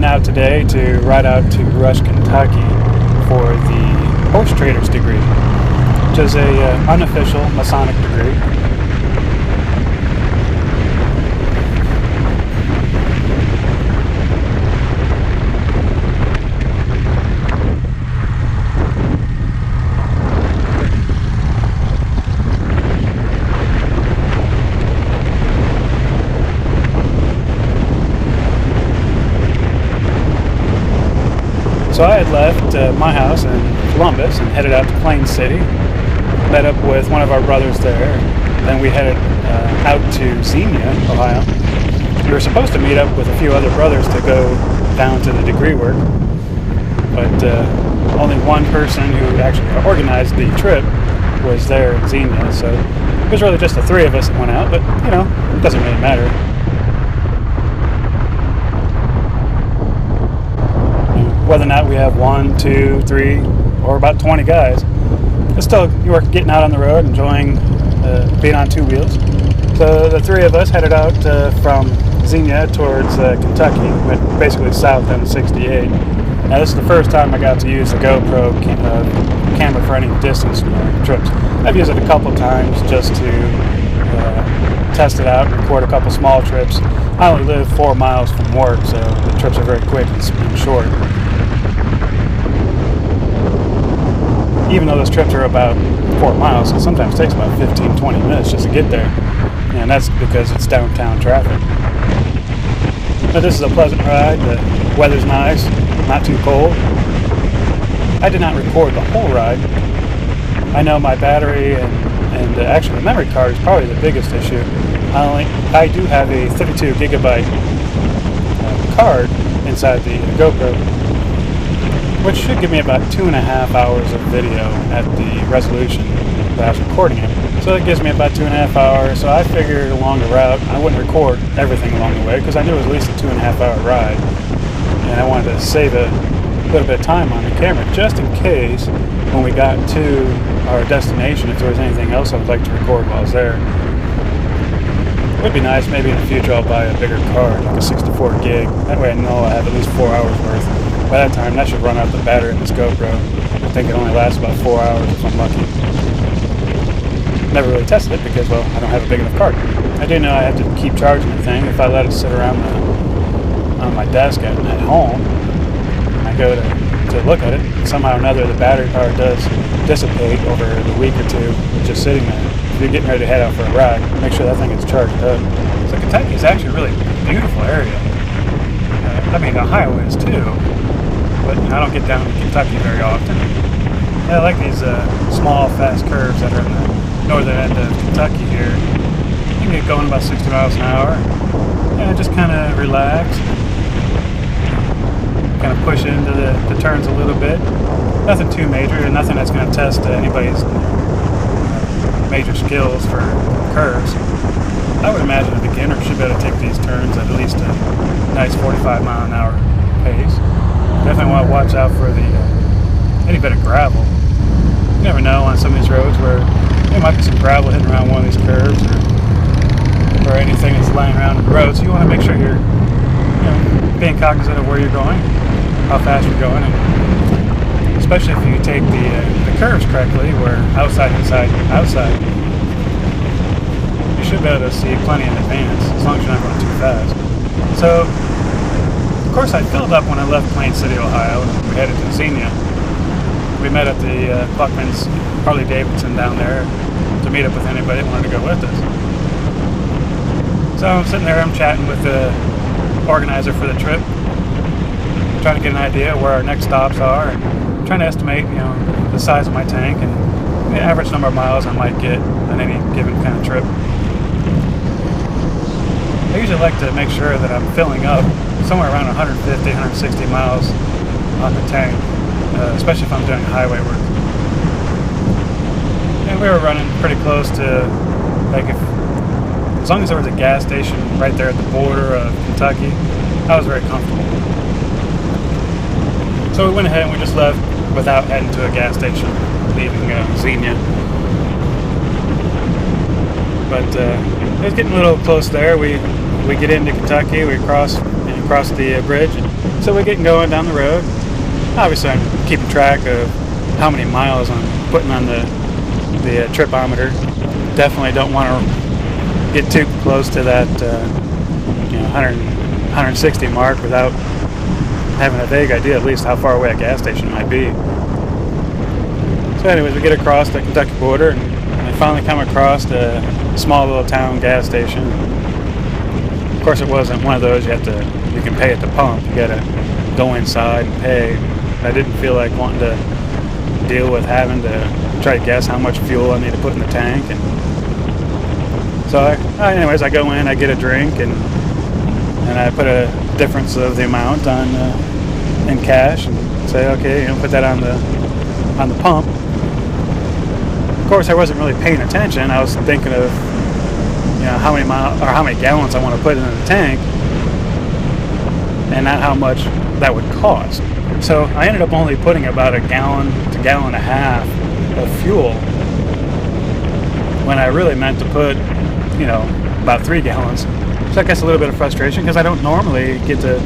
heading out today to ride out to Rush, Kentucky for the horse trader's degree, which is a unofficial Masonic degree. So I had left my house in Columbus and headed out to Plain City, met up with one of our brothers there, then we headed out to Xenia, Ohio. We were supposed to meet up with a few other brothers to go down to the degree work, but only one person who actually organized the trip was there in Xenia, so it was really just the three of us that went out, but you know, it doesn't really matter. Whether or not we have 1, 2, 3, or about 20 guys, it's still you are getting out on the road, enjoying being on two wheels. So the three of us headed out from Xenia towards Kentucky, went basically south on 68. Now this is the first time I got to use the GoPro camera for any distance trips. I've used it a couple times just to test it out and record a couple small trips. I only live 4 miles from work, so the trips are very quick and short. Even though those trips are about 4 miles, it sometimes takes about 15-20 minutes just to get there. And that's because it's downtown traffic. But this is a pleasant ride. The weather's nice, not too cold. I did not record the whole ride. I know my battery and actually the memory card is probably the biggest issue. I do have a 32 gigabyte card inside the GoPro, which should give me about 2.5 hours of video at the resolution that I was recording it. So it gives me about 2.5 hours. So I figured along the route, I wouldn't record everything along the way because I knew it was at least a 2.5 hour ride. And I wanted to save a little bit of time on the camera just in case when we got to our destination, if there was anything else I would like to record while I was there. It would be nice, maybe in the future I'll buy a bigger card, like a 64 gig. That way I know I have at least 4 hours worth. By that time, that should run out the battery in this GoPro. I think it only lasts about 4 hours if I'm lucky. Never really tested it because, well, I don't have a big enough card. I do know I have to keep charging the thing. If I let it sit around on my desk at home, and I go to look at it, somehow or another the battery power does dissipate over the week or two just sitting there. If you're getting ready to head out for a ride, make sure that thing is charged up. So Kentucky is actually a really beautiful area. I mean, Ohio is too. But I don't get down to Kentucky very often. I like these small, fast curves that are in the northern end of Kentucky here. You can get going about 60 miles an hour. And just kind of relax. Kind of push into the turns a little bit. Nothing too major, and nothing that's going to test anybody's major skills for curves. I would imagine a beginner should be able to take these turns at least a nice 45 mile an hour pace. Definitely want to watch out for any bit of gravel. You never know on some of these roads where there might be some gravel hitting around one of these curves or anything that's lying around the road. So you want to make sure you're being cognizant of where you're going, how fast you're going, and especially if you take the curves correctly, where outside, inside, outside, you should be able to see plenty in advance as long as you're not going too fast. So. Of course, I filled up when I left Plain City, Ohio, and we headed to Xenia. We met at the Buckman's Harley Davidson down there to meet up with anybody that wanted to go with us. So I'm sitting there, I'm chatting with the organizer for the trip, trying to get an idea where our next stops are, and trying to estimate, the size of my tank and the average number of miles I might get on any given kind of trip. I usually like to make sure that I'm filling up somewhere around 150, 160 miles on the tank, especially if I'm doing highway work. And we were running pretty close to, as long as there was a gas station right there at the border of Kentucky, I was very comfortable. So we went ahead and we just left without heading to a gas station, leaving Xenia. But it was getting a little close there. We get into Kentucky, we cross the bridge, and So we're getting going down the road. Obviously, I'm keeping track of how many miles I'm putting on the tripometer. Definitely don't want to get too close to that 160 mark without having a vague idea at least how far away a gas station might be. So anyways, we get across the Kentucky border and I finally come across a small little town gas station. Of course, it wasn't one of those you can pay at the pump. You gotta go inside and pay. I didn't feel like wanting to deal with having to try to guess how much fuel I need to put in the tank. And so anyways, I go in, I get a drink, and I put a difference of the amount on in cash and say, okay, put that on the pump. Of course, I wasn't really paying attention. I was thinking of how many miles or how many gallons I want to put in the tank, and not how much that would cost. So I ended up only putting about a gallon to gallon and a half of fuel when I really meant to put about 3 gallons. So I guess a little bit of frustration because I don't normally get to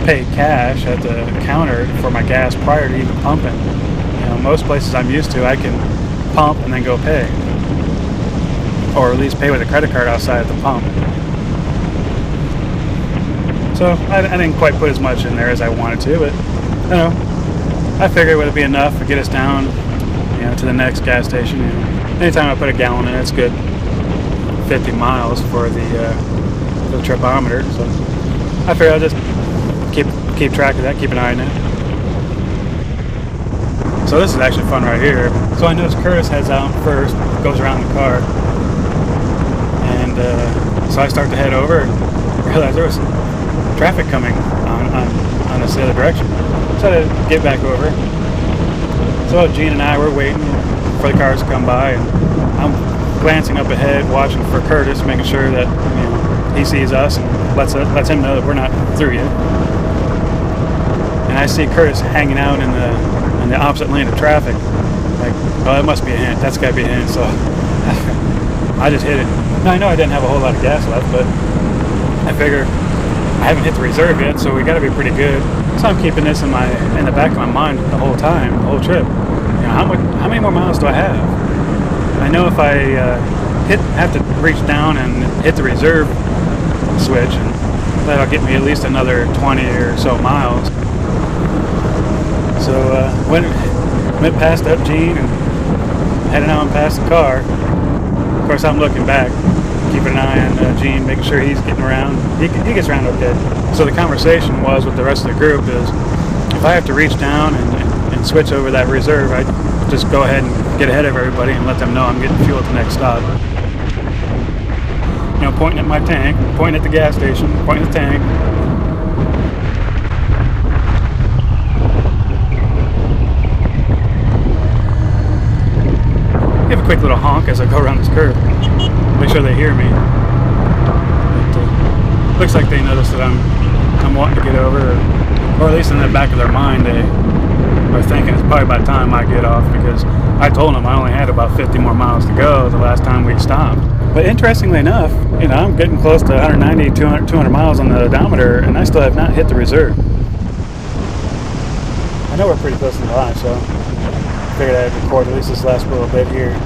pay cash at the counter for my gas prior to even pumping. Most places I'm used to, I can pump and then go pay, or at least pay with a credit card outside at the pump. So I didn't quite put as much in there as I wanted to, but I figured it would be enough to get us down to the next gas station. Anytime I put a gallon in, it's good 50 miles for the tripometer. So I figured I'll just keep track of that, keep an eye on it. So this is actually fun right here. So I noticed Curtis heads out first, goes around the car, and so I start to head over and realize there was traffic coming on us the other direction. So I had to get back over. So Gene and I were waiting for the cars to come by, and I'm glancing up ahead, watching for Curtis, making sure that he sees us and lets him know that we're not through yet. And I see Curtis hanging out in the opposite lane of traffic. Like, oh, that must be a hint. That's got to be a hint. So I just hit it. Now, I know I didn't have a whole lot of gas left, but I figure I haven't hit the reserve yet, so we got to be pretty good. So I'm keeping this in the back of my mind the whole time, the whole trip. How many more miles do I have? I know if I have to reach down and hit the reserve switch, and that'll get me at least another 20 or so miles. So went past up Gene and heading on past the car. Of course, I'm looking back, keeping an eye on Gene, making sure he's getting around. He gets around okay. So the conversation was with the rest of the group is, if I have to reach down and switch over that reserve, I just go ahead and get ahead of everybody and let them know I'm getting fuel at the next stop. Pointing at my tank, pointing at the gas station, pointing at the tank. Give a quick little honk as I go around this curve. Make sure they hear me. But, looks like they noticed that I'm wanting to get over, or at least in the back of their mind, they are thinking it's probably about time I get off, because I told them I only had about 50 more miles to go the last time we stopped. But interestingly enough, I'm getting close to 190, 200 miles on the odometer, and I still have not hit the reserve. I know we're pretty close to the line, so I figured I'd record at least this last little bit here.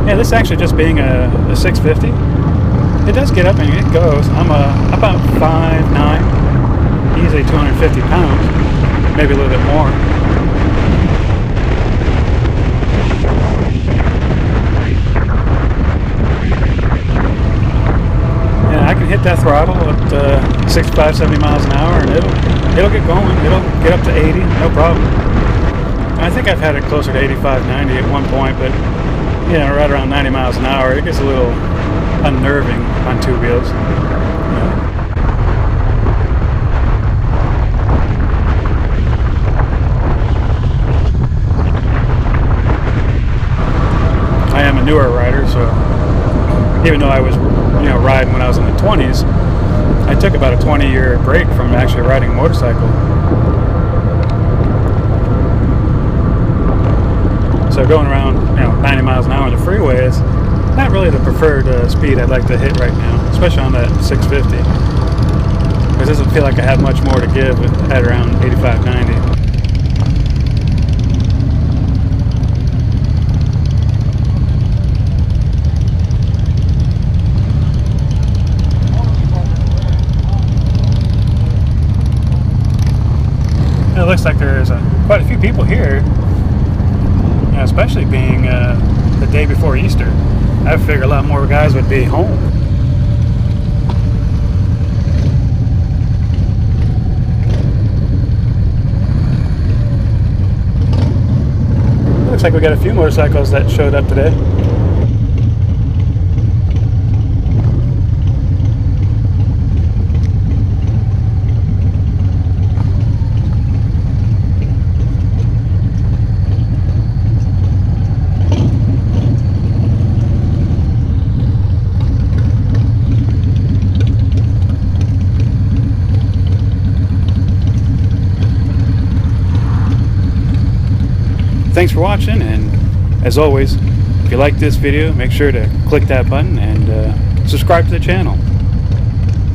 Yeah, this actually just being a 650, it does get up and it goes. I'm about 5'9", easily 250 pounds, maybe a little bit more. And I can hit that throttle at 65, 70 miles an hour, and it'll get going. It'll get up to 80, no problem. And I think I've had it closer to 85, 90 at one point, but right around 90 miles an hour, it gets a little unnerving on two wheels. I am a newer rider, so even though I was, riding when I was in the 20s, I took about a 20-year break from actually riding a motorcycle. So going around 90 miles an hour on the freeway is not really the preferred speed I'd like to hit right now, especially on that 650. It doesn't feel like I have much more to give at around 85, 90. It looks like there's quite a few people here, especially being the day before Easter. I figured a lot more guys would be home. Looks like we got a few motorcycles that showed up today. Thanks for watching, and as always, if you like this video, make sure to click that button and subscribe to the channel.